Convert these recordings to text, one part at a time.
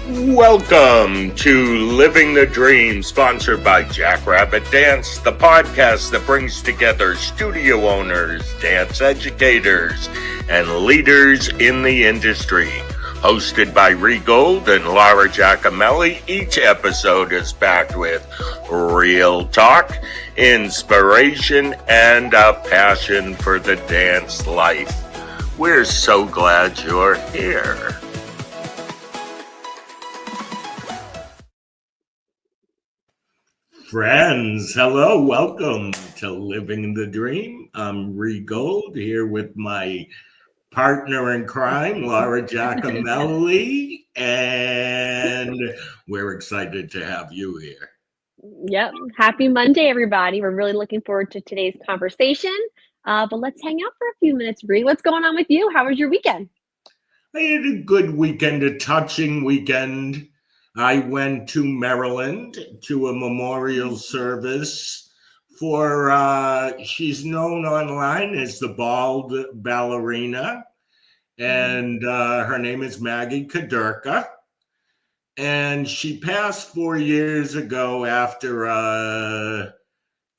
Welcome to Living the Dream, sponsored by Jackrabbit Dance, the podcast that brings together studio owners, dance educators, and leaders in the industry. Hosted by Ree Gold and Laura Giacomelli, each episode is packed with real talk, inspiration, and a passion for the dance life. We're so glad you're here. Friends, hello, welcome to Living the Dream. I'm Ree Gold here with my partner in crime, Laura Giacomelli, and we're excited to have you here. Yep. Happy Monday, everybody. We're really looking forward to today's conversation. But let's hang out for a few minutes, Bree. What's going on with you? How was your weekend? I had a good weekend, a touching weekend. I went to Maryland to a memorial service for, she's known online as the bald ballerina, and her name is Maggie Kadurka. And she passed 4 years ago after a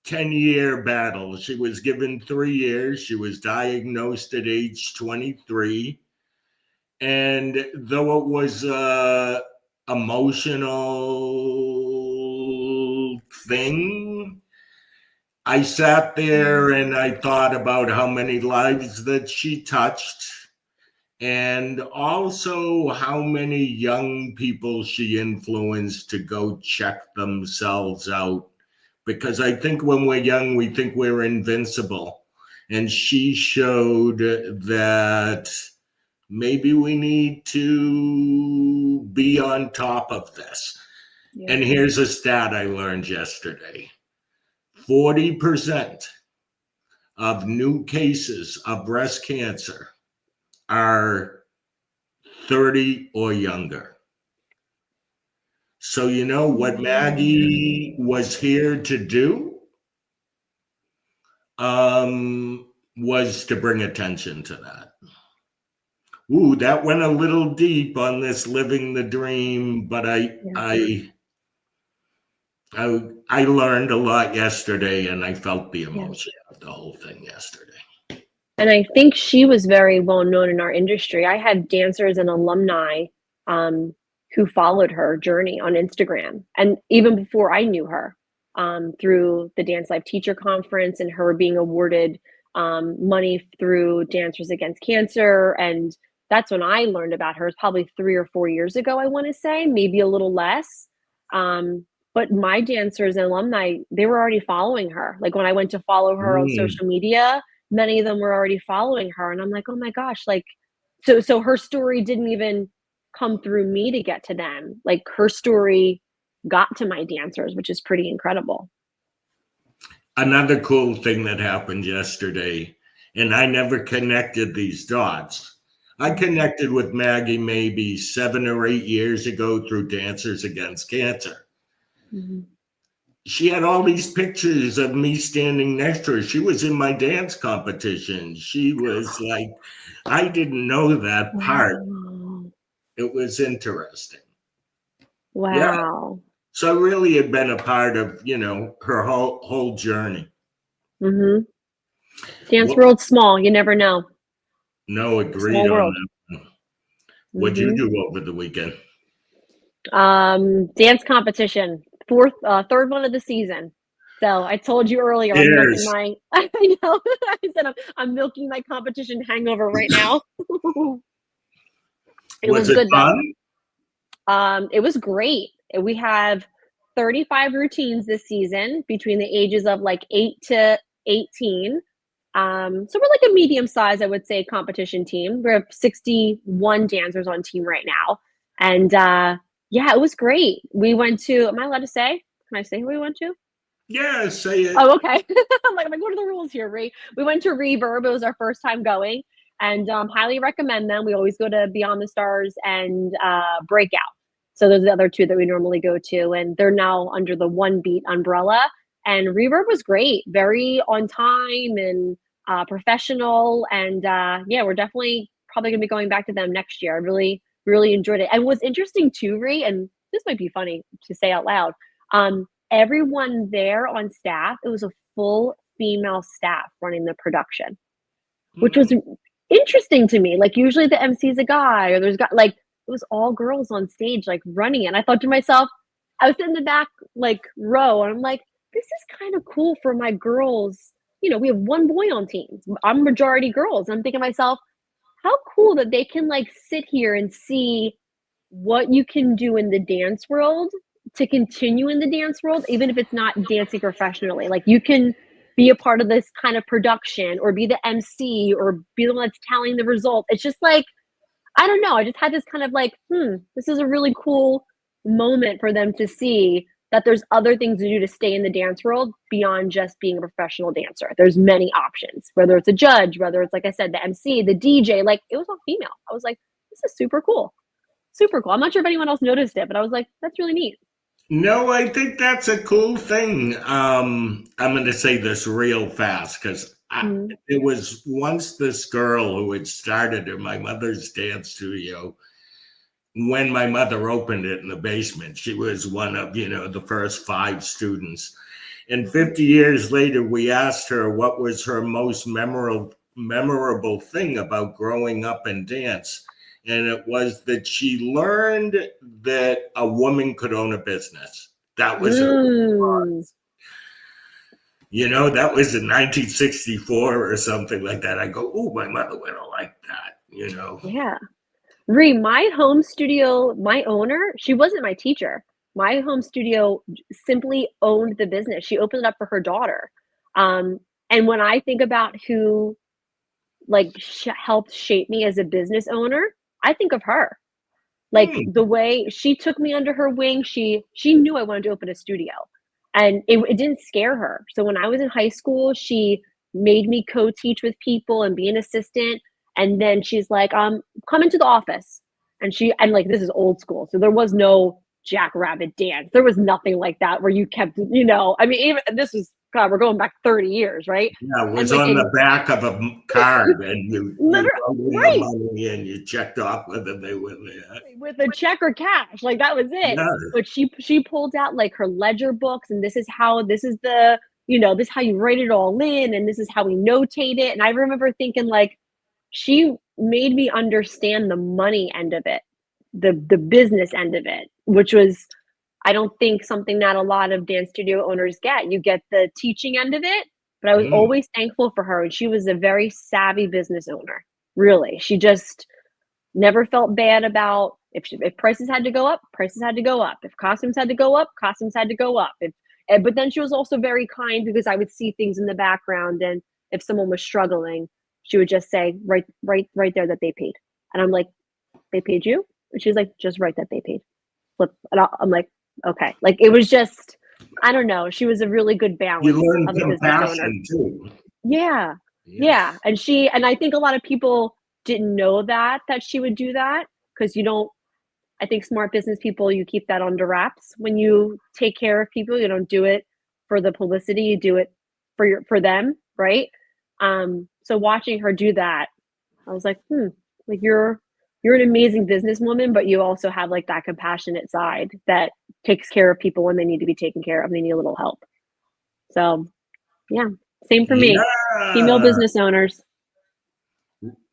10-year battle. She was given 3 years. She was diagnosed at age 23. And though it was emotional thing, I sat there and I thought about how many lives that she touched, and also how many young people she influenced to go check themselves out. Because I think when we're young, we think we're invincible. And she showed that maybe we need to be on top of this. Yeah. And here's a stat I learned yesterday. 40% of new cases of breast cancer are 30 or younger. So you know what Maggie was here to do was to bring attention to that. Ooh, that went a little deep on this living the dream, but I learned a lot yesterday, and I felt the emotion of the whole thing yesterday. And I think she was very well known in our industry. I had dancers and alumni who followed her journey on Instagram, and even before I knew her, through the Dance Life Teacher Conference and her being awarded money through Dancers Against Cancer. And that's when I learned about her. It's probably 3 or 4 years ago, I want to say, maybe a little less. But my dancers and alumni, they were already following her. Like when I went to follow her on social media, many of them were already following her. And I'm like, oh my gosh, like, so her story didn't even come through me to get to them. Like her story got to my dancers, which is pretty incredible. Another cool thing that happened yesterday, and I never connected these dots. I connected with Maggie maybe 7 or 8 years ago through Dancers Against Cancer. Mm-hmm. She had all these pictures of me standing next to her. She was in my dance competition. She was like, I didn't know that part. Wow. It was interesting. Wow. Yeah. So I really had been a part of, her whole journey. Mm-hmm. Dance world's small. You never know. No, agreed on that. What'd you do over the weekend? Dance competition. Third one of the season. So I told you earlier, I'm milking my. I know. I said I'm milking my competition hangover right now. It was good fun? Though. It was great. We have 35 routines this season between the ages of like 8 to 18. So we're like a medium size, I would say, competition team. We have 61 dancers on team right now, and yeah, it was great. We went to. Am I allowed to say? Can I say who we went to? Yeah, say it. Oh, okay. I'm like, what are the rules here, Ree? We went to Reverb. It was our first time going, and highly recommend them. We always go to Beyond the Stars and Breakout. So those are the other two that we normally go to, and they're now under the One Beat umbrella. And Reverb was great, very on time and professional. And yeah, we're definitely probably going to be going back to them next year. I really really enjoyed it. And what's interesting too, Ree, and this might be funny to say out loud, everyone there on staff, it was a full female staff running the production, which was Hmm. interesting to me. Like usually the MC is a guy or there's got like it was all girls on stage like running it. And I thought to myself, I was in the back like row and I'm like, this is kind of cool for my girls. You know, we have one boy on teams. I'm majority girls. I'm thinking to myself, how cool that they can like sit here and see what you can do in the dance world to continue in the dance world, even if it's not dancing professionally. Like you can be a part of this kind of production or be the MC or be the one that's tallying the results. It's just like, I don't know. I just had this kind of like, this is a really cool moment for them to see that there's other things to do to stay in the dance world beyond just being a professional dancer. There's many options, whether it's a judge, whether it's, like I said, the MC, the DJ, like it was all female. I was like, this is super cool. Super cool. I'm not sure if anyone else noticed it, but I was like, that's really neat. No, I think that's a cool thing. I'm going to say this real fast because Mm-hmm. there was once this girl who had started at my mother's dance studio when my mother opened it in the basement. She was one of, the first 5 students. And 50 years later, we asked her what was her most memorable thing about growing up in dance. And it was that she learned that a woman could own a business. That was her. Mm. That was in 1964 or something like that. I go, oh, my mother would have liked that. Yeah. Ree, my home studio, my owner, she wasn't my teacher. My home studio simply owned the business. She opened it up for her daughter. And when I think about who like helped shape me as a business owner, I think of her. Like Hmm. the way she took me under her wing, she knew I wanted to open a studio, and it didn't scare her. So when I was in high school, she made me co-teach with people and be an assistant. And then she's like, come into the office. And like this is old school, so there was no jackrabbit dance. There was nothing like that where you kept, I mean, even this was God, we're going back 30 years, right? Yeah, it And was like on the back of a card, and you literally, wrote in the right, money and you checked off whether they were there. with a check or cash, like that was it. Yeah. But she pulled out like her ledger books, and this is the this is how you write it all in, and this is how we notate it. And I remember thinking like she made me understand the money end of it, the business end of it, which was, I don't think, something that a lot of dance studio owners get. You get the teaching end of it, but I was Mm. always thankful for her, and she was a very savvy business owner. Really, she just never felt bad about if prices had to go up, prices had to go up. If costumes had to go up, costumes had to go up. But then she was also very kind because I would see things in the background, and if someone was struggling, she would just say, right there that they paid, and I'm like, they paid you? And she's like, just write that they paid. Flip, and I'm like, okay. Like it was just, I don't know. She was a really good You balance learn of a business owner. compassion too. Yeah. Yeah. Yes. And I think a lot of people didn't know that she would do that because I think smart business people, you keep that under wraps when you take care of people. You don't do it for the publicity, you do it for them, right? So watching her do that, I was like, like you're an amazing businesswoman, but you also have like that compassionate side that takes care of people when they need to be taken care of. They need a little help. So yeah, same for me. Female Yeah, business owners.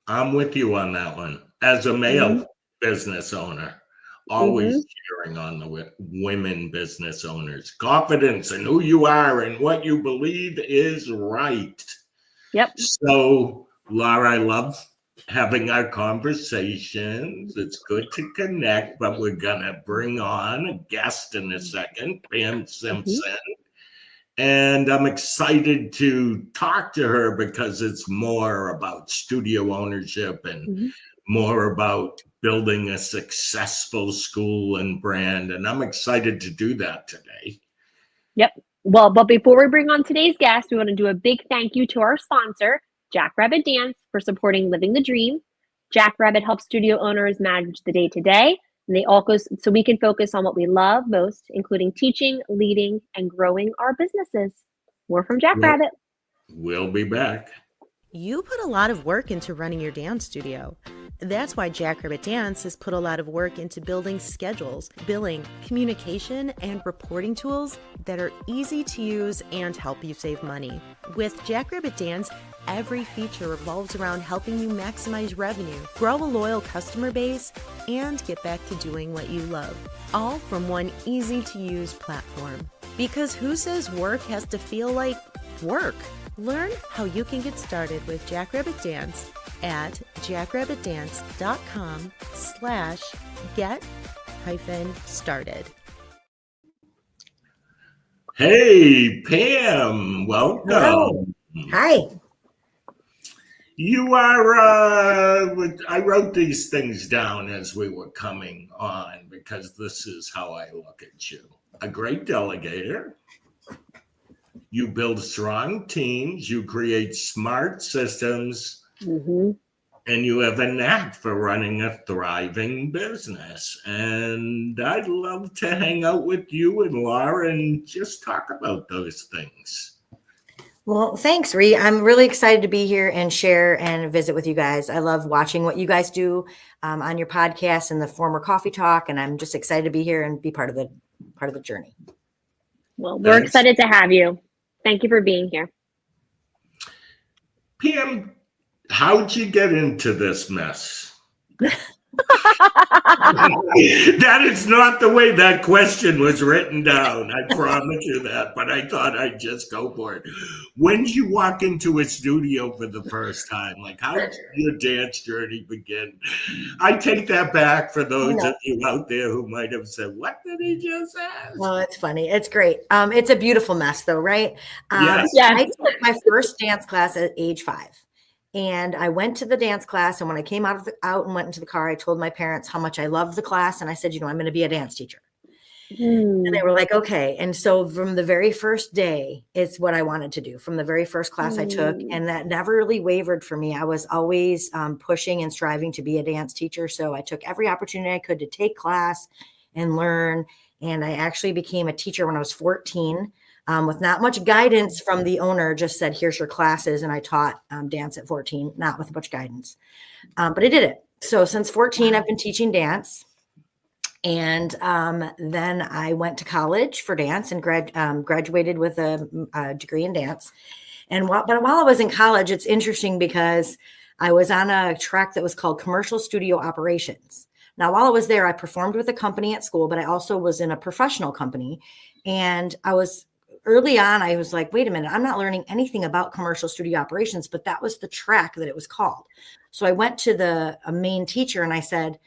I'm with you on that one. As a Mm-hmm. male business owner, Mm-hmm. always cheering on the women business owners. Confidence in who you are and what you believe is right. Yep. So, Laura, I love having our conversations. It's good to connect, but we're going to bring on a guest in a second, Pam Mm-hmm. Simpson. And I'm excited to talk to her because it's more about studio ownership and Mm-hmm. more about building a successful school and brand. And I'm excited to do that today. Yep. Well, but before we bring on today's guest, we want to do a big thank you to our sponsor, Jackrabbit Dance, for supporting Living the Dream. Jackrabbit helps studio owners manage the day to day, and they all go so we can focus on what we love most, including teaching, leading, and growing our businesses. More from We'll, Jackrabbit. we'll be back. You put a lot of work into running your dance studio. That's why Jackrabbit Dance has put a lot of work into building schedules, billing, communication, and reporting tools that are easy to use and help you save money. With Jackrabbit Dance, every feature revolves around helping you maximize revenue, grow a loyal customer base, and get back to doing what you love. All from one easy-to-use platform. Because who says work has to feel like work? Learn how you can get started with Jackrabbit Dance at jackrabbitdance.com/get-started. Hey, Pam, welcome. Hello. Hi. You are, I wrote these things down as we were coming on because this is how I look at you. A great delegator. You build strong teams, you create smart systems, and you have a knack for running a thriving business. And I'd love to hang out with you and Laura and just talk about those things. Well, thanks, Ree. I'm really excited to be here and share and visit with you guys. I love watching what you guys do on your podcast and the former Coffee Talk, and I'm just excited to be here and be part of the journey. Well, we're excited to have you. Thank you for being here. Pam, how'd you get into this mess? That is not the way that question was written down. I promise you that, but I thought I'd just go for it. When did you walk into a studio for the first time? Like, how did your dance journey begin? I take that back for those of you out there who might have said, what did he just ask? Well, it's funny. It's great. It's a beautiful mess, though, right? Yes. I took my first dance class at age 5. And I went to the dance class. And when I came out and went into the car, I told my parents how much I loved the class. And I said, I'm going to be a dance teacher. And they were like, okay. And so from the very first day, it's what I wanted to do from the very first class I took. And that never really wavered for me. I was always pushing and striving to be a dance teacher. So I took every opportunity I could to take class and learn. And I actually became a teacher when I was 14. With not much guidance from the owner, just said, here's your classes. And I taught dance at 14, not with much guidance. But I did it. So since 14, I've been teaching dance. And then I went to college for dance and graduated with a degree in dance. But while I was in college, it's interesting because I was on a track that was called commercial studio operations. Now, while I was there, I performed with a company at school, but I also was in a professional company. And early on, I was like, wait a minute, I'm not learning anything about commercial studio operations, but that was the track that it was called. So I went to a main teacher and I said,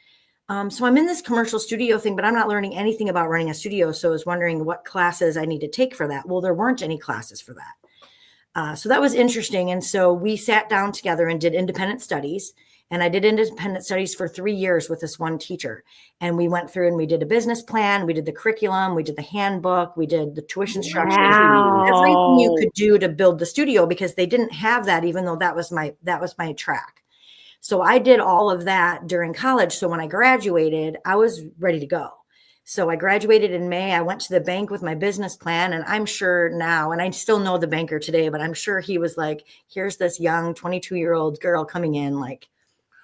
so I'm in this commercial studio thing, but I'm not learning anything about running a studio. So I was wondering what classes I need to take for that. Well, there weren't any classes for that. So that was interesting. And so we sat down together and did independent studies. And I did independent studies for 3 years with this one teacher. And we went through and we did a business plan. We did the curriculum. We did the handbook. We did the tuition structure. Everything you could do to build the studio because they didn't have that, even though that was my track. So I did all of that during college. So when I graduated, I was ready to go. So I graduated in May. I went to the bank with my business plan. And I'm sure now, and I still know the banker today, but I'm sure he was like, here's this young 22-year-old girl coming in, like,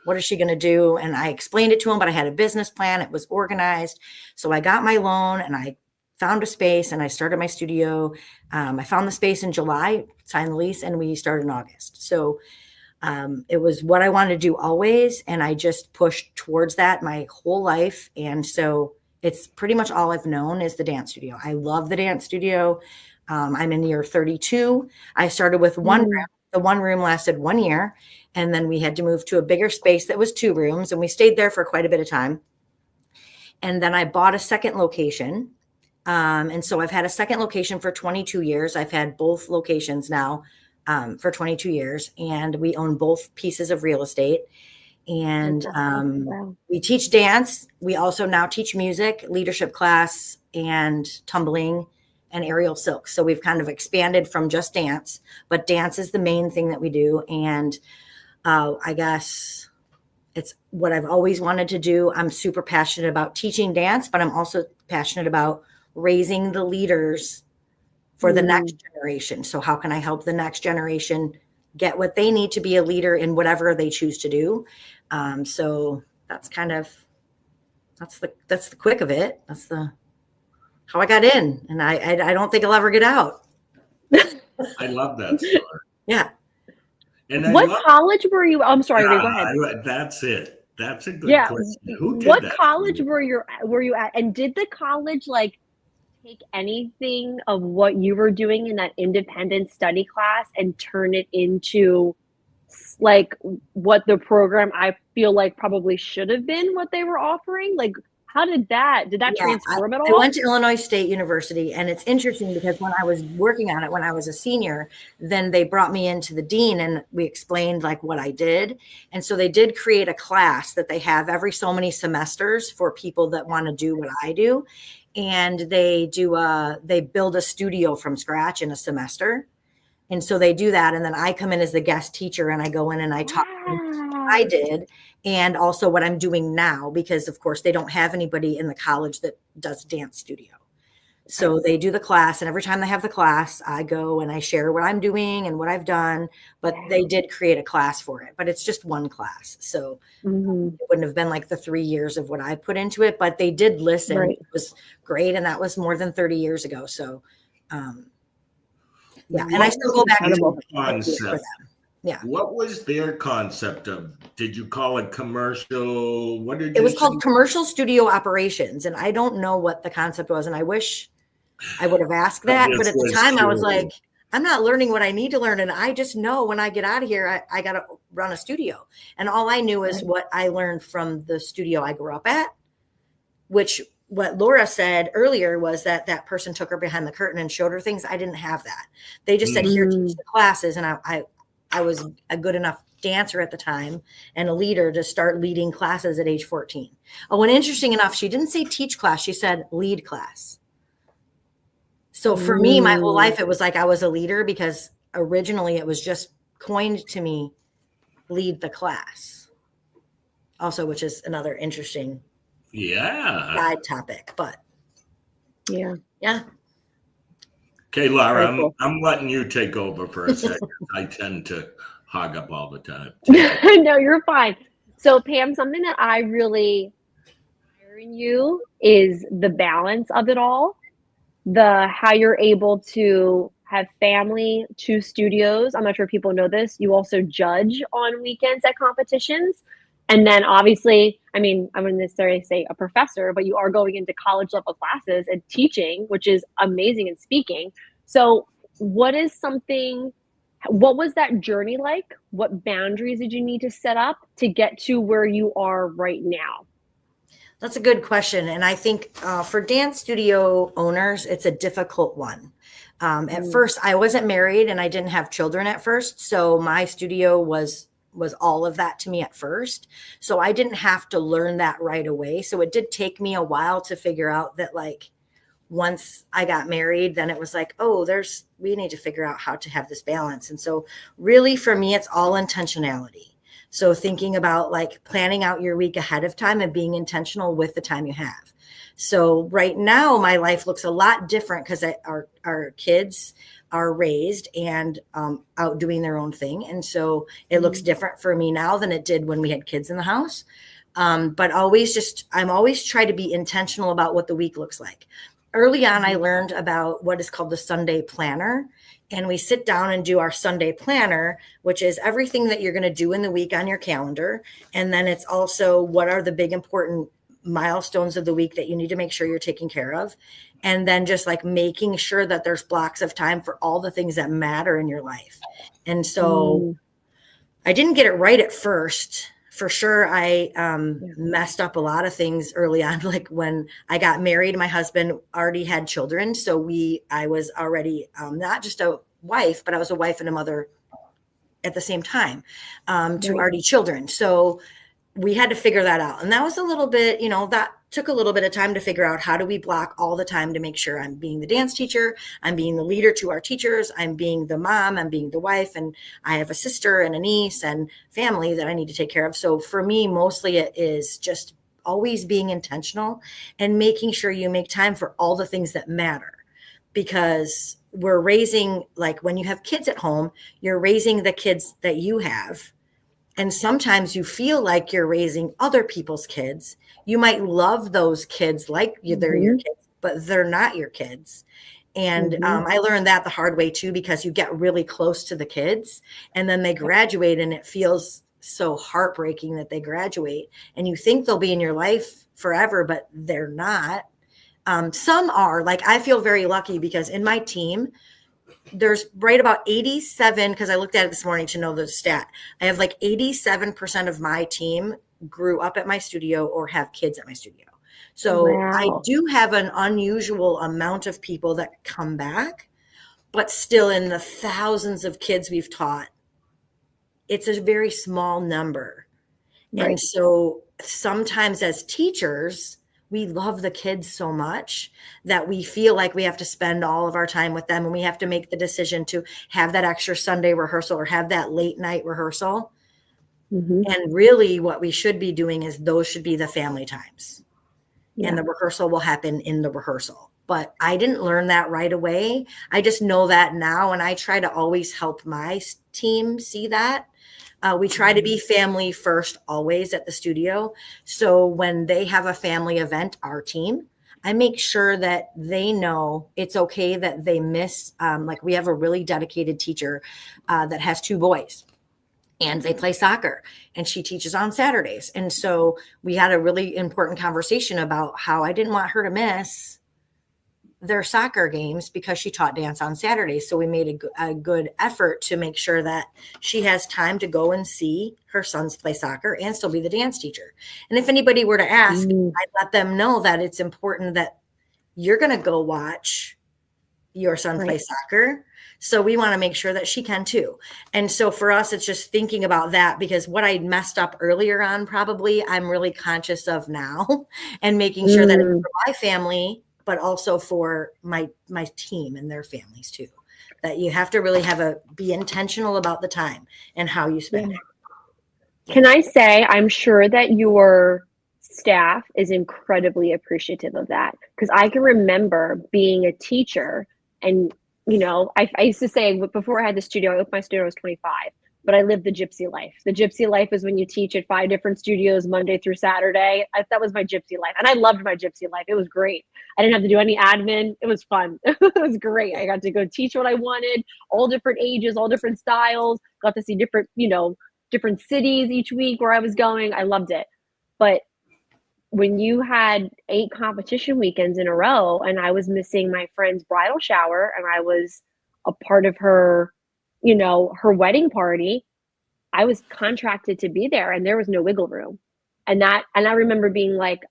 what is she going to do? And I explained it to him, but I had a business plan. It was organized. So I got my loan and I found a space and I started my studio. I found the space in July, signed the lease, and we started in August. So it was what I wanted to do always. And I just pushed towards that my whole life. And so it's pretty much all I've known is the dance studio. I love the dance studio. I'm in year 32. I started with one room. The one room lasted 1 year. And then we had to move to a bigger space that was 2 rooms. And we stayed there for quite a bit of time. And then I bought a second location. And so I've had a second location for 22 years. I've had both locations now for 22 years. And we own both pieces of real estate. And we teach dance. We also now teach music, leadership class, and tumbling and aerial silk. So we've kind of expanded from just dance, but dance is the main thing that we do. And I guess it's what I've always wanted to do. I'm super passionate about teaching dance, but I'm also passionate about raising the leaders for the next generation. So how can I help the next generation get what they need to be a leader in whatever they choose to do. So that's the quick of it. That's how I got in, and I don't think I'll ever get out. I love that story. Yeah. And what college were you? I'm sorry, Ray, go ahead. That's it. That's a good question. Who did what that? college were you at? And did the college like take anything of what you were doing in that independent study class and turn it into like what the program I feel like probably should have been what they were offering? Like, how did that transform at all? I went to Illinois State University, and it's interesting because when I was working on it, when I was a senior, then they brought me into the dean and we explained like what I did. And so they did create a class that they have every so many semesters for people that want to do what I do. And they build a studio from scratch in a semester. And so they do that. And then I come in as the guest teacher and I go in and I talk what I did and also what I'm doing now, because of course they don't have anybody in the college that does dance studio. So they do the class, and every time they have the class, I go and I share what I'm doing and what I've done, but they did create a class for it, but it's just one class. So it wouldn't have been like the 3 years of what I put into it, but they did listen. Right. It was great. And that was more than 30 years ago. So, yeah. And I still go back to concept. Yeah. What was their concept of? Did you call it commercial? What did it was called commercial studio operations, and I don't know what the concept was, and I wish I would have asked that. But at the time, I was like, I'm not learning what I need to learn, and I just know when I get out of here, I got to run a studio, and all I knew is what I learned from the studio I grew up at, which. What Laura said earlier was that person took her behind the curtain and showed her things. I didn't have that. They just said, here, teach the classes. And I was a good enough dancer at the time and a leader to start leading classes at age 14. Oh, and interesting enough, she didn't say teach class. She said lead class. So for me, my whole life, it was like I was a leader because originally it was just coined to me, lead the class. Also, which is another interesting side topic, but yeah. Okay, Laura, I'm letting you take over for a second. I tend to hog up all the time. No, you're fine. So Pam, something that I really admire in you is the balance of it all, how you're able to have family, 2 studios. I'm not sure if people know this. You also judge on weekends at competitions. And then obviously, I mean, I wouldn't necessarily say a professor, but you are going into college level classes and teaching, which is amazing, and speaking. So what was that journey like? What boundaries did you need to set up to get to where you are right now? That's a good question. And I think for dance studio owners, it's a difficult one. At first, I wasn't married and I didn't have children at first. So my studio was all of that to me at first. So I didn't have to learn that right away. So it did take me a while to figure out that, like, once I got married, then it was like, oh, we need to figure out how to have this balance. And so really for me, it's all intentionality. So thinking about like planning out your week ahead of time and being intentional with the time you have. So right now my life looks a lot different because our kids are raised and out doing their own thing. And so it looks different for me now than it did when we had kids in the house. But I'm always trying to be intentional about what the week looks like. Early on, I learned about what is called the Sunday planner. And we sit down and do our Sunday planner, which is everything that you're going to do in the week on your calendar. And then it's also what are the big important milestones of the week that you need to make sure you're taking care of. And then just like making sure that there's blocks of time for all the things that matter in your life. And so I didn't get it right at first. For sure, I messed up a lot of things early on. Like when I got married, my husband already had children. So I was already not just a wife, but I was a wife and a mother at the same time to already children. So we had to figure that out. And that was a little bit, that took a little bit of time to figure out how do we block all the time to make sure I'm being the dance teacher, I'm being the leader to our teachers, I'm being the mom, I'm being the wife, and I have a sister and a niece and family that I need to take care of. So for me, mostly it is just always being intentional and making sure you make time for all the things that matter. Because we're raising, like when you have kids at home, you're raising the kids that you have. And sometimes you feel like you're raising other people's kids. You might love those kids like they're your kids, but they're not your kids. And I learned that the hard way too, because you get really close to the kids and then they graduate and it feels so heartbreaking that they graduate and you think they'll be in your life forever, but they're not. Some are. Like, I feel very lucky because in my team, there's right about 87, because I looked at it this morning to know the stat. I have like 87% of my team grew up at my studio or have kids at my studio. So I do have an unusual amount of people that come back, but still in the thousands of kids we've taught, it's a very small number. Right. And so sometimes as teachers, we love the kids so much that we feel like we have to spend all of our time with them and we have to make the decision to have that extra Sunday rehearsal or have that late night rehearsal. And really what we should be doing is those should be the family times. And the rehearsal will happen in the rehearsal. But I didn't learn that right away. I just know that now. And I try to always help my team see that. We try to be family first always at the studio. So when they have a family event, our team, I make sure that they know it's okay that they miss. Like, we have a really dedicated teacher that has 2 boys. And they play soccer and she teaches on Saturdays. And so we had a really important conversation about how I didn't want her to miss their soccer games because she taught dance on Saturdays. So we made a good effort to make sure that she has time to go and see her sons play soccer and still be the dance teacher. And if anybody were to ask, I'd let them know that it's important that you're going to go watch your son play soccer. So we want to make sure that she can too. And so for us, it's just thinking about that, because what I messed up earlier on, probably I'm really conscious of now and making sure that it's for my family, but also for my team and their families too, that you have to really be intentional about the time and how you spend it. Can I say, I'm sure that your staff is incredibly appreciative of that, because I can remember being a teacher and, you know, I used to say before I had the studio, I opened my studio when I was 25, but I lived the gypsy life. The gypsy life is when you teach at 5 different studios Monday through Saturday. That was my gypsy life. And I loved my gypsy life. It was great. I didn't have to do any admin. It was fun. It was great. I got to go teach what I wanted, all different ages, all different styles, got to see different, you know, different cities each week where I was going. I loved it. But when you had 8 competition weekends in a row and I was missing my friend's bridal shower and I was a part of her, you know, her wedding party, I was contracted to be there and there was no wiggle room. And I remember being like,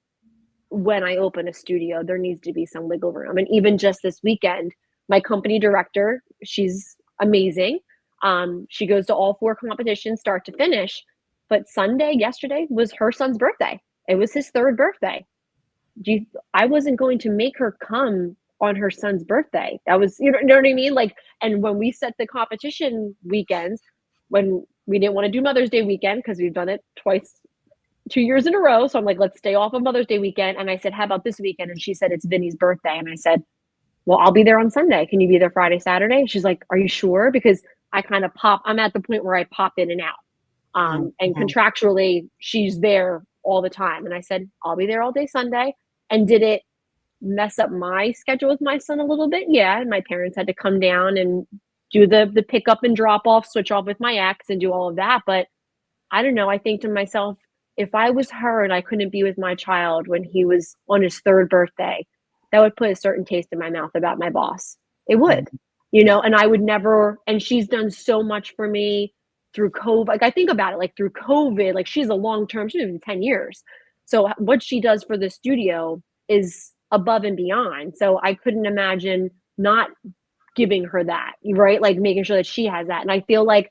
when I open a studio, there needs to be some wiggle room. And even just this weekend, my company director, she's amazing. She goes to all 4 competitions, start to finish. But yesterday was her son's birthday. It was his 3rd birthday. I wasn't going to make her come on her son's birthday. That was, you know what I mean? Like, and when we set the competition weekends, when we didn't want to do Mother's Day weekend, because we've done it 2 years in a row. So I'm like, let's stay off of Mother's Day weekend. And I said, how about this weekend? And she said, it's Vinny's birthday. And I said, well, I'll be there on Sunday. Can you be there Friday, Saturday? She's like, are you sure? Because I kind of I'm at the point where I pop in and out. And contractually, she's there all the time. And I said, I'll be there all day Sunday. And did it mess up my schedule with my son a little bit? Yeah. And my parents had to come down and do the pick up and drop off, switch off with my ex and do all of that. But I don't know. I think to myself, if I was her and I couldn't be with my child when he was on his 3rd birthday, that would put a certain taste in my mouth about my boss. It would, you know, and I would never, and she's done so much for me through COVID. Like, I think about it, like through COVID, like she's a long-term, she's been 10 years. So what she does for the studio is above and beyond. So I couldn't imagine not giving her that, right? Like making sure that she has that. And I feel like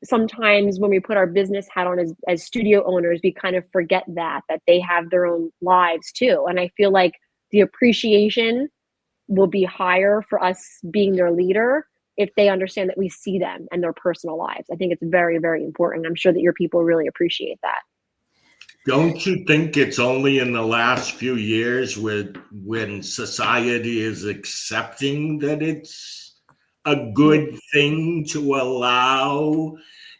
sometimes when we put our business hat on as studio owners, we kind of forget that they have their own lives too. And I feel like the appreciation will be higher for us being their leader if they understand that we see them and their personal lives. I think it's very, very important. I'm sure that your people really appreciate that. Don't you think it's only in the last few years when society is accepting that it's a good thing to allow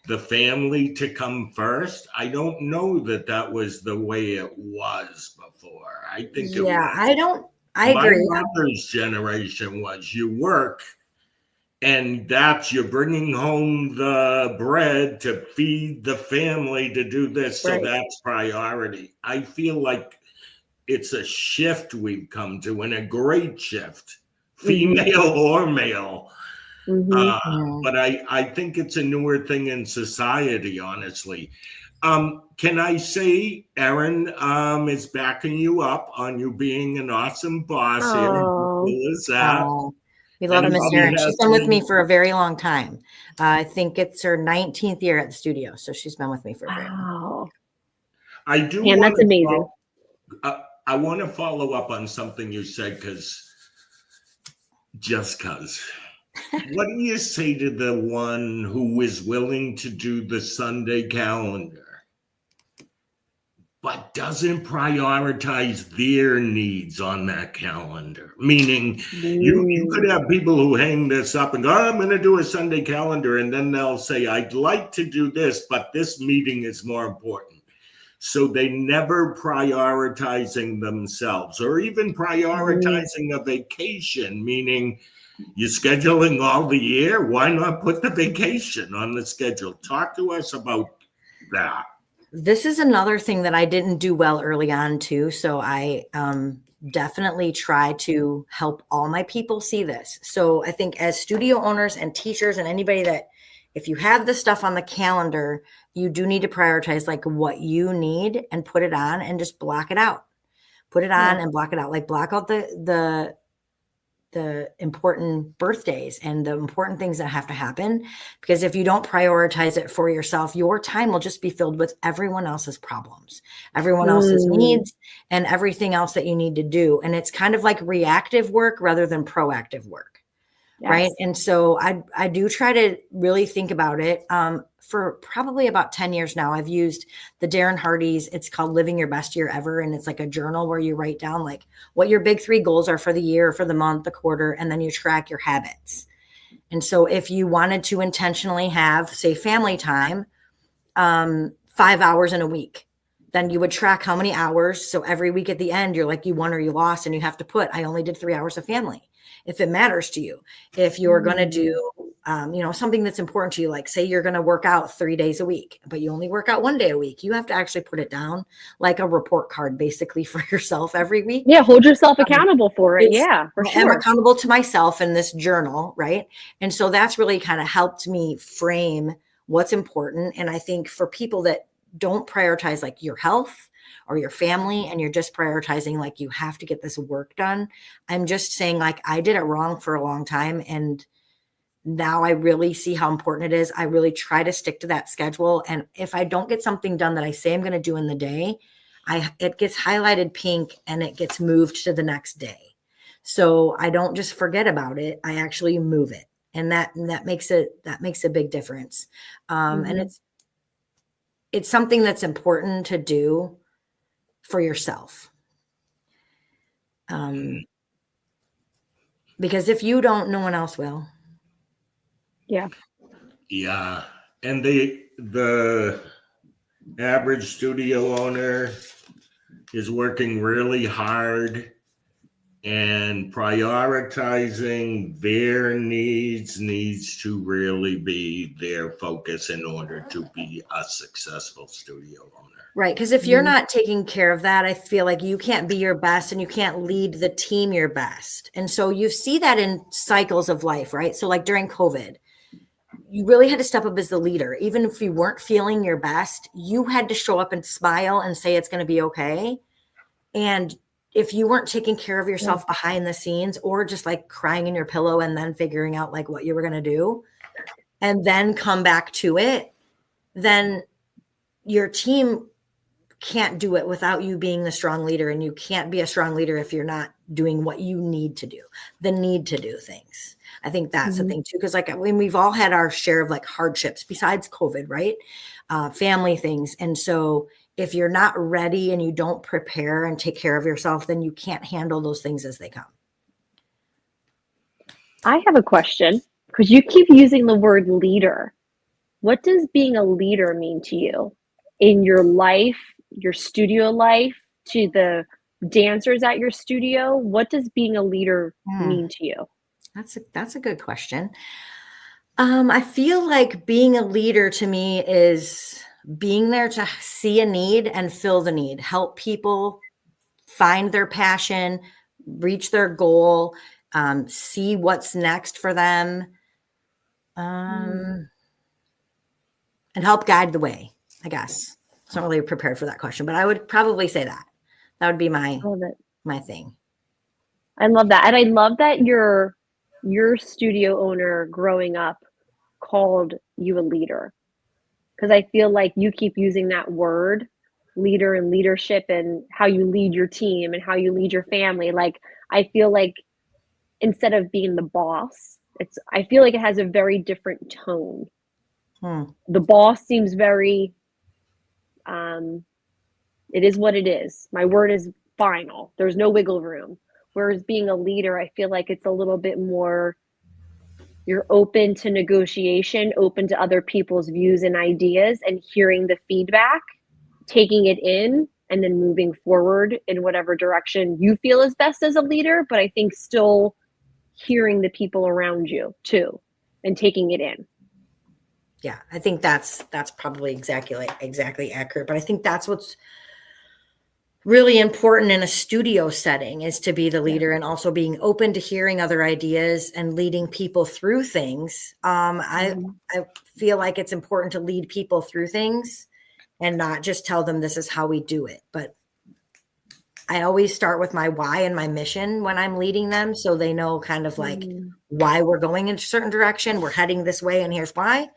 the family to come first? I don't know that that was the way it was before. I think it Yeah, was. I My agree. mother's generation was you work and that's you're bringing home the bread to feed the family to do this. So Right. that's priority. I feel like it's a shift we've come to, and a great shift, female or male. Mm-hmm. Uh, but I think it's a newer thing in society, honestly. Can I say Erin is backing you up on you being an awesome boss here? Oh, Cool as that. Oh, we love Miss Anybody Erin. She's has been with me any? for a very long time. I think it's her 19th year at the studio. So she's been with me for a very long time. wow. I do Pam, want that's amazing. I want to follow up on something you said because. What do you say to the one who is willing to do the Sunday calendar, but doesn't prioritize their needs on that calendar? Meaning, you could have people who hang this up and go, oh, I'm going to do a Sunday calendar. And then they'll say, I'd like to do this, but this meeting is more important. So they never prioritizing themselves or even prioritizing a vacation, meaning, you're scheduling all the year. Why not put the vacation on the schedule? Talk to us about that. This is another thing that I didn't do well early on too. So I definitely try to help all my people see this. So I think as studio owners and teachers and anybody that, if you have this stuff on the calendar, you do need to prioritize like what you need and put it on and just block it out. Put it on and block it out. Like block out the important birthdays and the important things that have to happen. Because if you don't prioritize it for yourself, your time will just be filled with everyone else's problems, everyone else's needs, and everything else that you need to do. And it's kind of like reactive work rather than proactive work. Yes. Right. And so I do try to really think about it. For probably about 10 years now, I've used the Darren Hardy's. It's called Living Your Best Year Ever. And it's like a journal where you write down like what your big 3 goals are for the year, for the month, the quarter, and then you track your habits. And so if you wanted to intentionally have, say, family time, 5 hours in a week, then you would track how many hours. So every week at the end, you're like, you won or you lost, and you have to put, I only did 3 hours of family. If it matters to you, if you're going to do, something that's important to you, like say you're going to work out 3 days a week, but you only work out 1 day a week, you have to actually put it down like a report card, basically for yourself every week. Yeah. Hold yourself accountable for it. Yeah, for sure. I'm accountable to myself in this journal. Right. And so that's really kind of helped me frame what's important. And I think for people that don't prioritize like your health or your family, and you're just prioritizing like you have to get this work done, I'm just saying like I did it wrong for a long time, and now I really see how important it is. I really try to stick to that schedule, and if I don't get something done that I say I'm going to do in the day, it gets highlighted pink and it gets moved to the next day. So I don't just forget about it, I actually move it, and that makes a big difference. And it's something that's important to do for yourself. Because if you don't, no one else will. Yeah. Yeah. And the average studio owner is working really hard and prioritizing their needs to really be their focus in order to be a successful studio owner. Right. Because if you're not taking care of that, I feel like you can't be your best and you can't lead the team your best. And so you see that in cycles of life, right? So like during COVID, you really had to step up as the leader. Even if you weren't feeling your best, you had to show up and smile and say it's going to be okay. And if you weren't taking care of yourself behind the scenes, or just like crying in your pillow and then figuring out like what you were going to do and then come back to it, then your team can't do it without you being the strong leader. And you can't be a strong leader if you're not doing what you need to do, the need to do things. I think that's the thing too. Cause like when we've all had our share of like hardships besides COVID, right? Family things. And so if you're not ready and you don't prepare and take care of yourself, then you can't handle those things as they come. I have a question because you keep using the word leader. What does being a leader mean to you in your life, your studio life, to the dancers at your studio? What does being a leader mean to you? That's a good question. I feel like being a leader to me is being there to see a need and fill the need, help people find their passion, reach their goal, see what's next for them, and help guide the way, I guess. I was not really prepared for that question, but I would probably say that. That would be my thing. I love that. And I love that your studio owner growing up called you a leader. Because I feel like you keep using that word, leader and leadership, and how you lead your team and how you lead your family. Like, I feel like instead of being the boss, I feel like it has a very different tone. The boss seems very, it is what it is. My word is final. There's no wiggle room. Whereas being a leader, I feel like it's a little bit more, you're open to negotiation, open to other people's views and ideas, and hearing the feedback, taking it in, and then moving forward in whatever direction you feel is best as a leader. But I think still hearing the people around you too, and taking it in. Yeah, I think that's probably exactly accurate. But I think that's what's really important in a studio setting, is to be the leader and also being open to hearing other ideas and leading people through things. I feel like it's important to lead people through things and not just tell them this is how we do it. But I always start with my why and my mission when I'm leading them, so they know kind of like why we're going in a certain direction. We're heading this way, and here's why.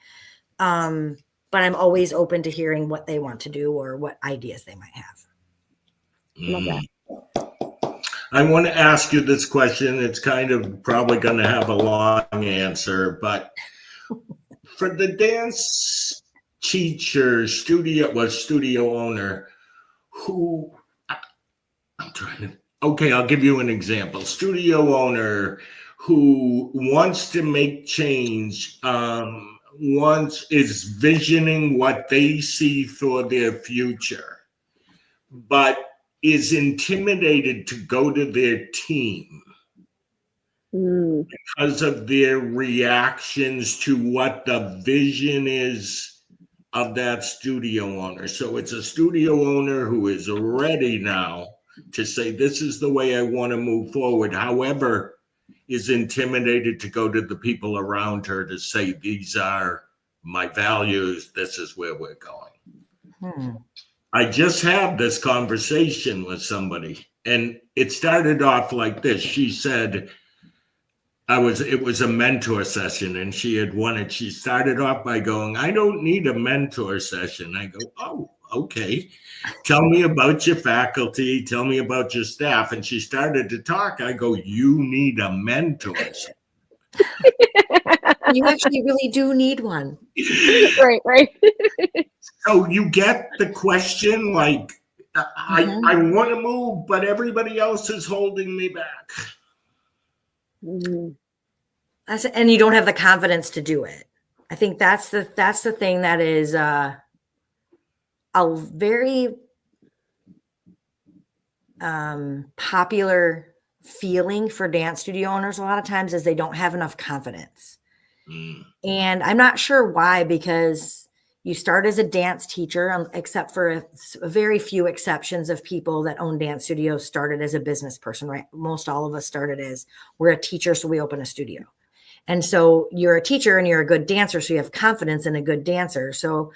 But I'm always open to hearing what they want to do or what ideas they might have. Love that. I want to ask you this question. It's kind of probably going to have a long answer, but for the dance teacher, studio owner, who I'm trying to, okay, I'll give you an example. Studio owner who wants to make change, is visioning what they see for their future, but is intimidated to go to their team because of their reactions to what the vision is of that studio owner. So it's a studio owner who is ready now to say, this is the way I want to move forward. However, is intimidated to go to the people around her to say, these are my values. This is where we're going. I just had this conversation with somebody, and it started off like this. She said, it was a mentor session, and she started off by going, I don't need a mentor session. I go, oh, okay. Tell me about your faculty. Tell me about your staff. And she started to talk. I go, you need a mentor. You actually really do need one. Right. So you get the question, like, I want to move, but everybody else is holding me back. And you don't have the confidence to do it. I think that's the thing that is a very popular feeling for dance studio owners a lot of times, is they don't have enough confidence. And I'm not sure why, because you start as a dance teacher, except for a very few exceptions of people that own dance studios started as a business person, right? Most all of us started as, we're a teacher, so we open a studio. And so you're a teacher and you're a good dancer, so you have confidence in a good dancer. So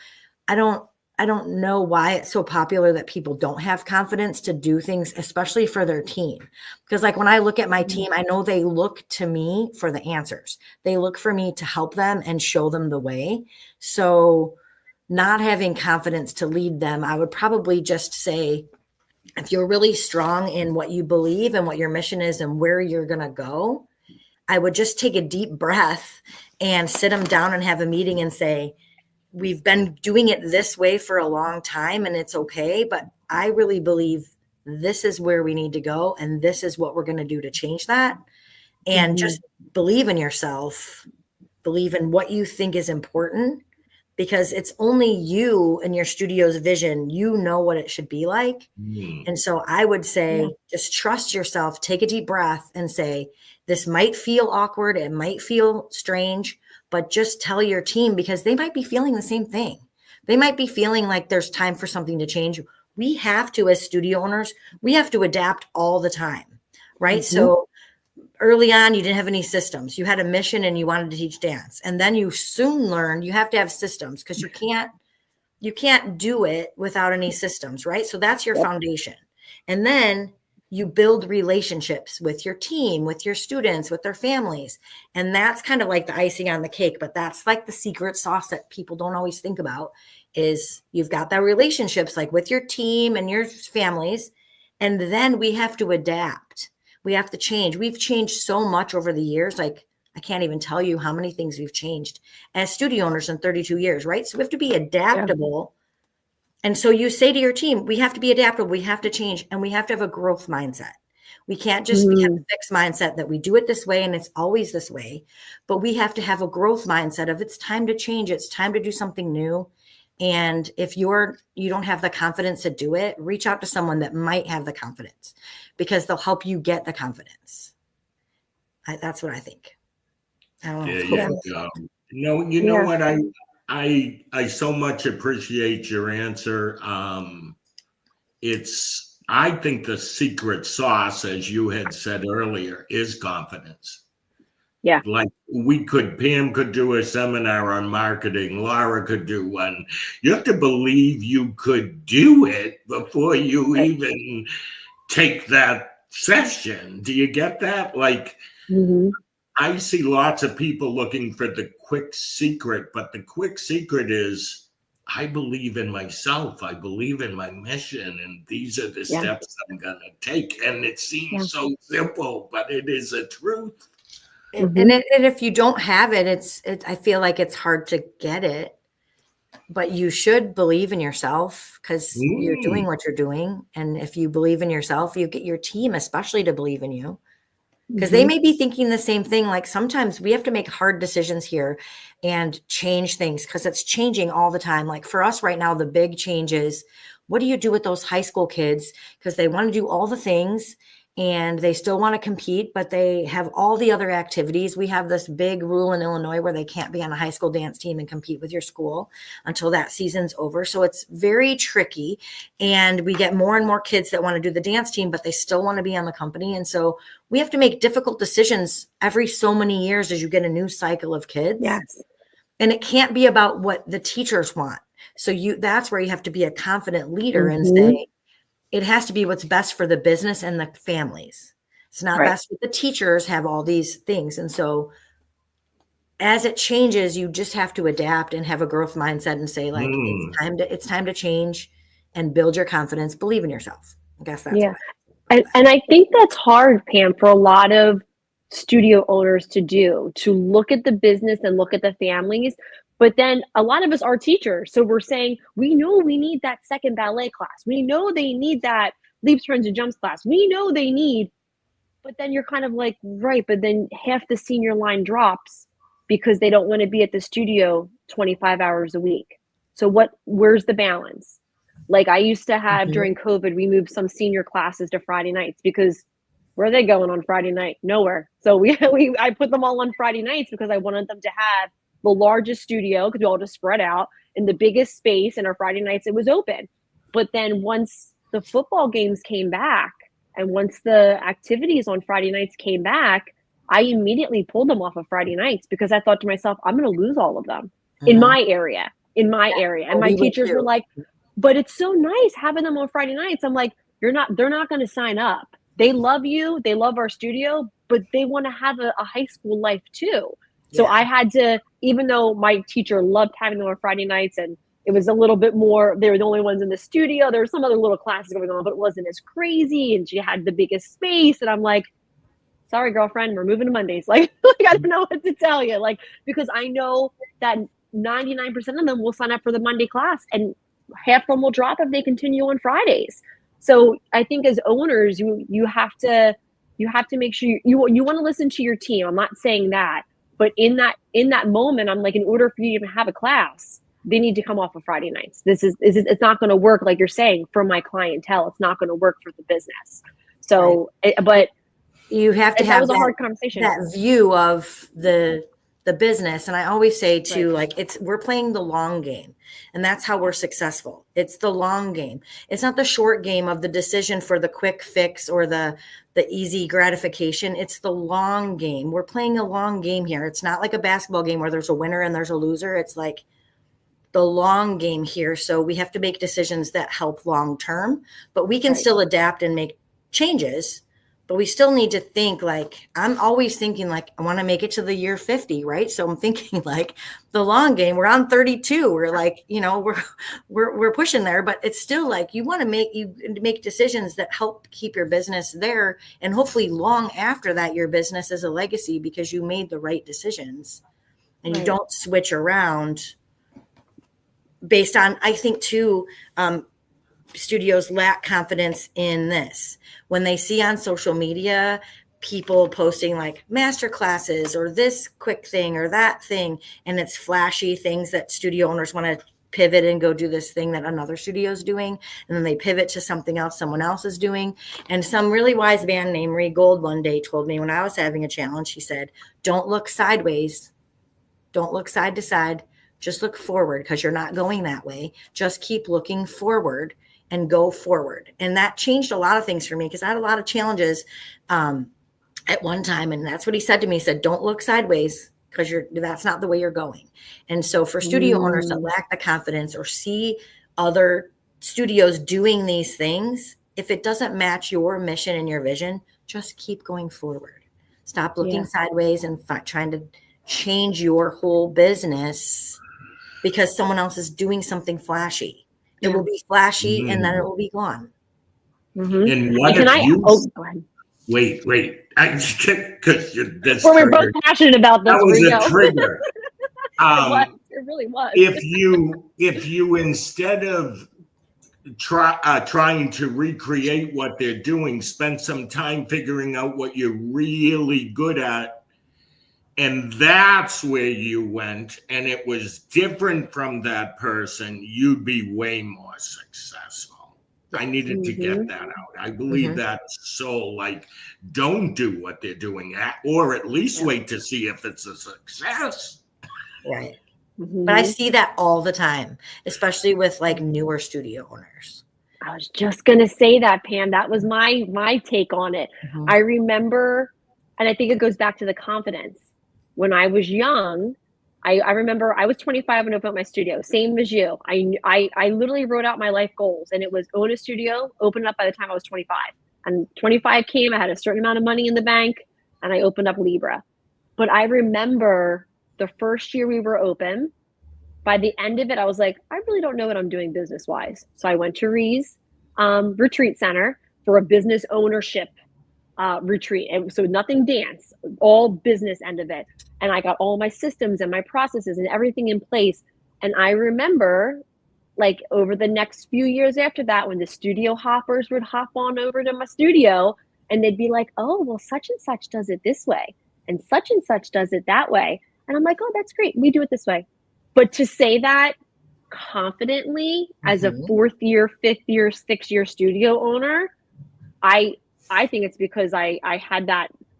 I don't know why it's so popular that people don't have confidence to do things, especially for their team. Because like when I look at my team, I know they look to me for the answers. They look for me to help them and show them the way. So not having confidence to lead them, I would probably just say, if you're really strong in what you believe and what your mission is and where you're going to go, I would just take a deep breath and sit them down and have a meeting and say, we've been doing it this way for a long time and it's okay. But I really believe this is where we need to go. And this is what we're going to do to change that. And just believe in yourself, believe in what you think is important, because it's only you and your studio's vision. You know what it should be like. And so I would say, just trust yourself, take a deep breath and say, this might feel awkward. It might feel strange, but just tell your team, because they might be feeling the same thing. They might be feeling like there's time for something to change. We have to, as studio owners, we have to adapt all the time, right? So early on, you didn't have any systems. You had a mission and you wanted to teach dance. And then you soon learned you have to have systems, because you can't do it without any systems, right? So that's your foundation. And then you build relationships with your team, with your students, with their families. And that's kind of like the icing on the cake, but that's like the secret sauce that people don't always think about, is you've got that relationships like with your team and your families. And then we have to adapt. We have to change. We've changed so much over the years. Like, I can't even tell you how many things we've changed as studio owners in 32 years, right? So we have to be adaptable. And so you say to your team, we have to be adaptable. We have to change, and we have to have a growth mindset. We can't just have a fixed mindset that we do it this way and it's always this way, but we have to have a growth mindset of it's time to change. It's time to do something new. And if you don't have the confidence to do it, reach out to someone that might have the confidence, because they'll help you get the confidence. That's what I think. I don't know. There you go. No, you know what? I so much appreciate your answer. I think the secret sauce, as you had said earlier, is confidence. Yeah. Like Pam could do a seminar on marketing. Laura could do one. You have to believe you could do it before you even take that session. Do you get that? Like, I see lots of people looking for the quick secret, but the quick secret is, I believe in myself. I believe in my mission, and these are the steps I'm going to take. And it seems so simple, but it is a truth. And if you don't have it, I feel like it's hard to get it, but you should believe in yourself, because you're doing what you're doing. And if you believe in yourself, you get your team especially to believe in you, because they may be thinking the same thing. Like, sometimes we have to make hard decisions here and change things, because it's changing all the time. Like for us right now, the big change is, what do you do with those high school kids? Because they want to do all the things and they still want to compete, but they have all the other activities. We have this big rule in Illinois where they can't be on a high school dance team and compete with your school until that season's over. So it's very tricky. And we get more and more kids that want to do the dance team, but they still want to be on the company. And so we have to make difficult decisions every so many years as you get a new cycle of kids. Yes. And it can't be about what the teachers want. So that's where you have to be a confident leader and say, it has to be what's best for the business and the families. It's not best for the teachers have all these things. And so as it changes, you just have to adapt and have a growth mindset and say, like, it's time to change and build your confidence, believe in yourself. I guess that's and I think that's hard, Pam, for a lot of studio owners to look at the business and look at the families. But then a lot of us are teachers. So we're saying, we know we need that second ballet class. We know they need that leaps, turns, and jumps class. We know they need, but then you're kind of like, right, but then half the senior line drops because they don't want to be at the studio 25 hours a week. So where's the balance? Like I used to have during COVID, we moved some senior classes to Friday nights, because where are they going on Friday night? Nowhere. So I put them all on Friday nights because I wanted them to have the largest studio, because we all just spread out in the biggest space, and our Friday nights it was open. But then once the football games came back and once the activities on Friday nights came back, I immediately pulled them off of Friday nights, because I thought to myself, I'm going to lose all of them in my area. And my teachers were like, but it's so nice having them on Friday nights. I'm like, they're not going to sign up. They love you. They love our studio, but they want to have a high school life too. So I had to, even though my teacher loved having them on Friday nights and it was a little bit more, they were the only ones in the studio. There were some other little classes going on, but it wasn't as crazy. And she had the biggest space. And I'm like, sorry, girlfriend, we're moving to Mondays. Like I don't know what to tell you. Like, because I know that 99% of them will sign up for the Monday class, and half of them will drop if they continue on Fridays. So I think as owners, you have to make sure you want to listen to your team. I'm not saying that, but in that moment, I'm like, in order for you to even have a class, they need to come off of Friday nights. It's not going to work, like you're saying, for my clientele. It's not going to work for the business. So, right. But you have to have a hard conversation. That view of the business. And I always say too, right. Like we're playing the long game, and that's how we're successful. It's the long game. It's not the short game of the decision for the quick fix or the easy gratification. It's the long game. We're playing a long game here. It's not like a basketball game where there's a winner and there's a loser. It's like the long game here. So we have to make decisions that help long term, but we can still adapt and make changes. But we still need to think, like, I'm always thinking, like, I want to make it to the year 50, right? So I'm thinking like the long game. We're on 32. We're like, we're pushing there, but it's still like you want to make decisions that help keep your business there, and hopefully long after that, your business is a legacy because you made the right decisions, and you don't switch around based on, I think too, studios lack confidence in this. When they see on social media people posting like master classes or this quick thing or that thing, and it's flashy things that studio owners want to pivot and go do this thing that another studio is doing, and then they pivot to something else someone else is doing. And some really wise man named Marie Gold one day told me when I was having a challenge, she said, don't look sideways, don't look side to side, just look forward, because you're not going that way. Just keep looking forward and go forward. And that changed a lot of things for me, because I had a lot of challenges at one time. And that's what he said to me. He said, don't look sideways, because that's not the way you're going. And so for studio owners that lack the confidence or see other studios doing these things, if it doesn't match your mission and your vision, just keep going forward. Stop looking sideways and trying to change your whole business because someone else is doing something flashy. It will be flashy and then it will be gone. And what if you? Oh, go ahead. Wait. Because we're both passionate about this. That was a trigger. It really was. If you instead of trying to recreate what they're doing, spend some time figuring out what you're really good at, and that's where you went, and it was different from that person, you'd be way more successful. I needed to get that out. I believe that's so, like, don't do what they're doing, or at least wait to see if it's a success. Right. But I see that all the time, especially with like newer studio owners. I was just going to say that, Pam. That was my take on it. I remember, and I think it goes back to the confidence. When I was young, I remember I was 25 and opened my studio, same as you. I literally wrote out my life goals, and it was own a studio, open it up by the time I was 25. And 25 came, I had a certain amount of money in the bank, and I opened up Libra. But I remember the first year we were open, by the end of it, I was like, I really don't know what I'm doing business-wise. So I went to Ree's Retreat Center for a business ownership retreat. And so nothing dance, all business end of it. And I got all my systems and my processes and everything in place. And I remember, like, over the next few years after that, when the studio hoppers would hop on over to my studio and they'd be like, oh, well, such and such does it this way, and such does it that way. And I'm like, oh, that's great. We do it this way. But to say that confidently as a 4th year, 5th year, 6th year studio owner, I think it's because I had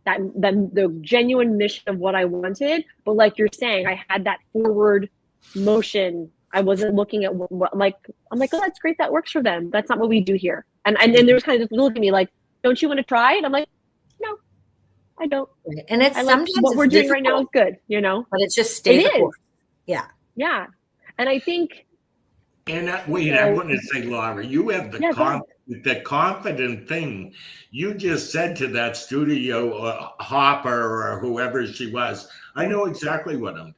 the genuine mission of what I wanted. But like you're saying, I had that forward motion. I wasn't looking at what like, I'm like, oh, that's great. That works for them. That's not what we do here. And then there was kind of just looking at me like, don't you want to try it? I'm like, no, I don't. And it's sometimes what we're doing right now is good, but it's just stay the course. Yeah. Yeah. And I think. And wait, I want to say, Laura, you have the confident thing. You just said to that studio hopper or whoever she was, I know exactly what I'm doing.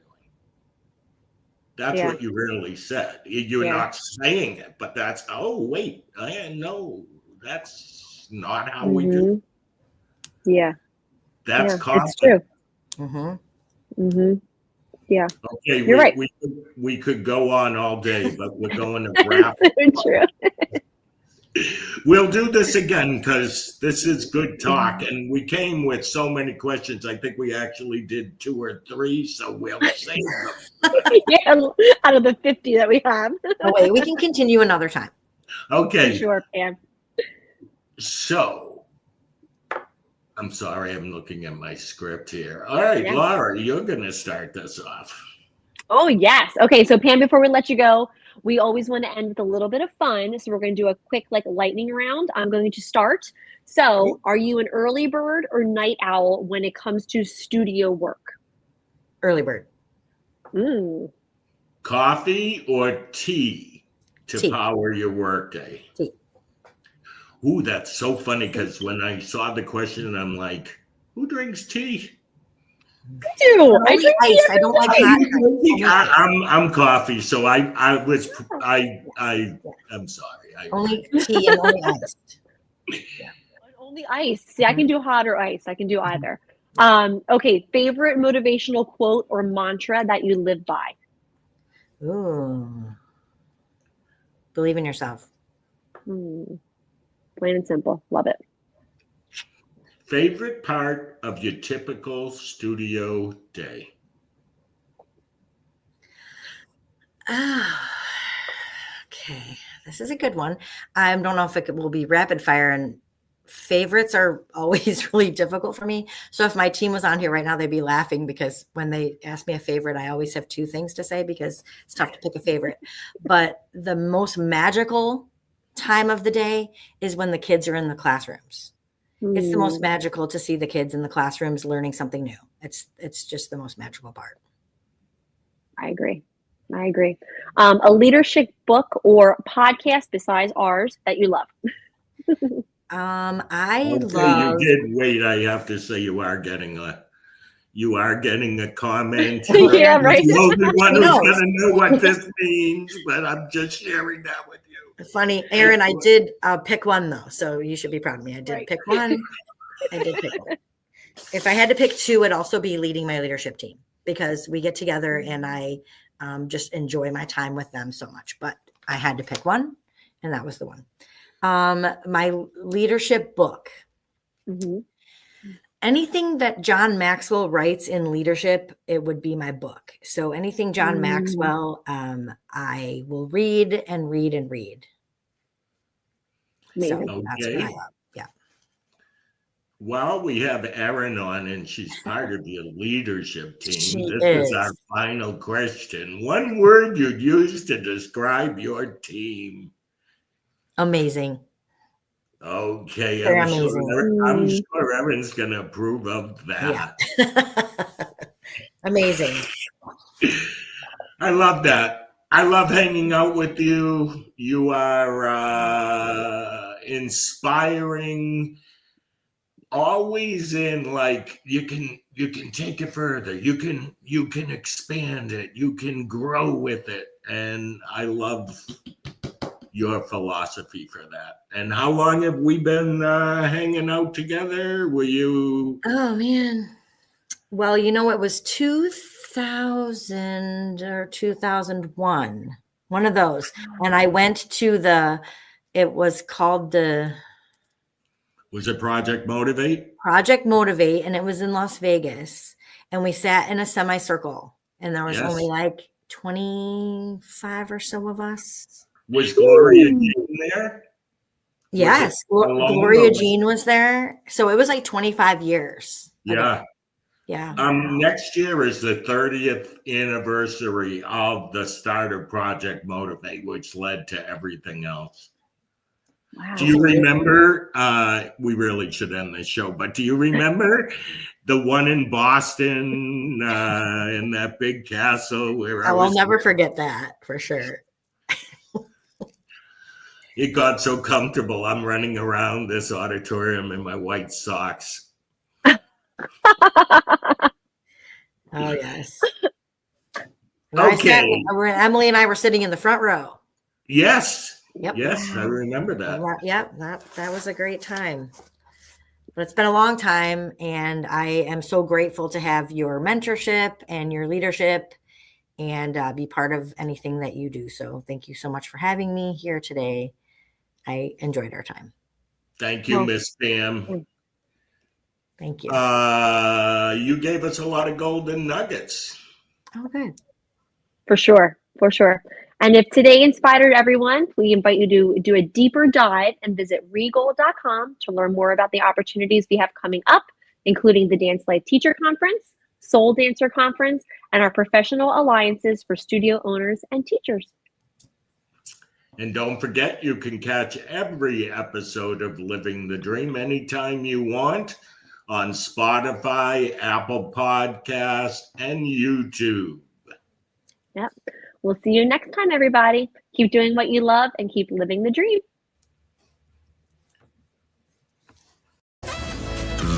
That's what you really said. You're not saying it, but that's, oh, wait, no, that's not how we do. Yeah. That's confident. It's true. Yeah. Okay, You're right. we could go on all day, but we're going to wrap. True. We'll do this again because this is good talk, and we came with so many questions. I think we actually did 2 or 3, so we'll save them. Yeah, out of the 50 that we have. Oh, wait, we can continue another time. For Okay, sure, Pam. so I'm sorry, I'm looking at my script here. All right, Yeah. Laura, you're going to start this off. Oh, yes. Okay, so Pam, before we let you go, we always want to end with a little bit of fun. So we're going to do a quick lightning round. I'm going to start. So are you an early bird or night owl when it comes to studio work? Early bird. Coffee or tea to Tea. power your workday? Tea. Ooh, that's so funny because when I saw the question, I'm like, who drinks tea? I do. I Only drink tea ice. I don't like hot. I'm coffee, so I'm sorry. Only tea and only ice. Only ice. See, I can do hot or ice. I can do either. Okay, favorite motivational quote or mantra that you live by? Ooh. Believe in yourself. Plain and simple. Love it. Favorite part of your typical studio day? Okay, this is a good one. I don't know if it will be rapid fire, and favorites are always really difficult for me. So if my team was on here right now, they'd be laughing because when they ask me a favorite, I always have 2 things to say because it's tough to pick a favorite. But the most magical time of the day is when the kids are in the classrooms. It's the most magical to see the kids in the classrooms learning something new. It's just the most magical part. I agree. A leadership book or podcast besides ours that you love? I Okay, love. you did. Wait, I have to say you are getting a comment. Yeah, right. I'm the only one who's knows. going to know what this means, but I'm just sharing that with you. Funny, Aaron, I did pick one though, so you should be proud of me. I did Right. pick one. I did pick one. If I had to pick 2, it'd also be leading my leadership team because we get together and I just enjoy my time with them so much. But I had to pick one, and that was the one. My leadership book. Mm-hmm. Anything that John Maxwell writes in leadership, it would be my book. So anything John Maxwell, I will read and read and read. Amazing. So that's what I love. Yeah. Well, we have Erin on, and she's part of your leadership team. She This is is. our final question. One word you'd use to describe your team. Amazing. Okay, They're I'm amazing. sure Erin's going to approve of that. Yeah. Amazing. I love that. I love hanging out with you. You are inspiring. Always in you can take it further. You can expand it. You can grow with it, and I love your philosophy for that. And how long have we been hanging out together? Were you? Oh man. Well, it was 2000 or 2001, one of those. And I went to it was called Was it Project Motivate? Project Motivate, and it was in Las Vegas. And we sat in a semicircle, and there was only 25 or so of us. Was Gloria Jean there? Yes, Gloria Jean was there. So it was 25 years ago. Yeah. Next year is the 30th anniversary of the start of Project Motivate, which led to everything else. Wow. Do you remember? We really should end this show, but do you remember the one in Boston in that big castle where I will never forget that for sure. It got so comfortable. I'm running around this auditorium in my white socks. Oh, yes. Okay. Emily and I were sitting in the front row. Yes. Yep. Yes, I remember that. Yep. That was a great time. But it's been a long time, and I am so grateful to have your mentorship and your leadership and be part of anything that you do. So thank you so much for having me here today. I enjoyed our time. Thank you, Miss Pam. Thank you. You gave us a lot of golden nuggets. Oh, good. For sure. For sure. And if today inspired everyone, we invite you to do a deeper dive and visit regoal.com to learn more about the opportunities we have coming up, including the Dance Life Teacher Conference, Soul Dancer Conference, and our professional alliances for studio owners and teachers. And don't forget, you can catch every episode of Living the Dream anytime you want on Spotify, Apple Podcasts, and YouTube. Yep. We'll see you next time, everybody. Keep doing what you love and keep living the dream.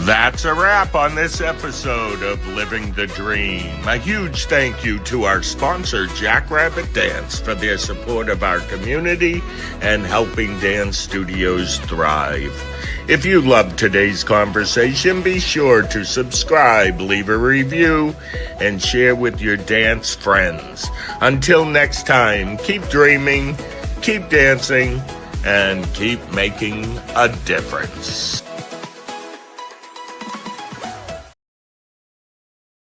That's a wrap on this episode of Living the Dream. A huge thank you to our sponsor, Jackrabbit Dance, for their support of our community and helping dance studios thrive. If you loved today's conversation, be sure to subscribe, leave a review, and share with your dance friends. Until next time, keep dreaming, keep dancing, and keep making a difference.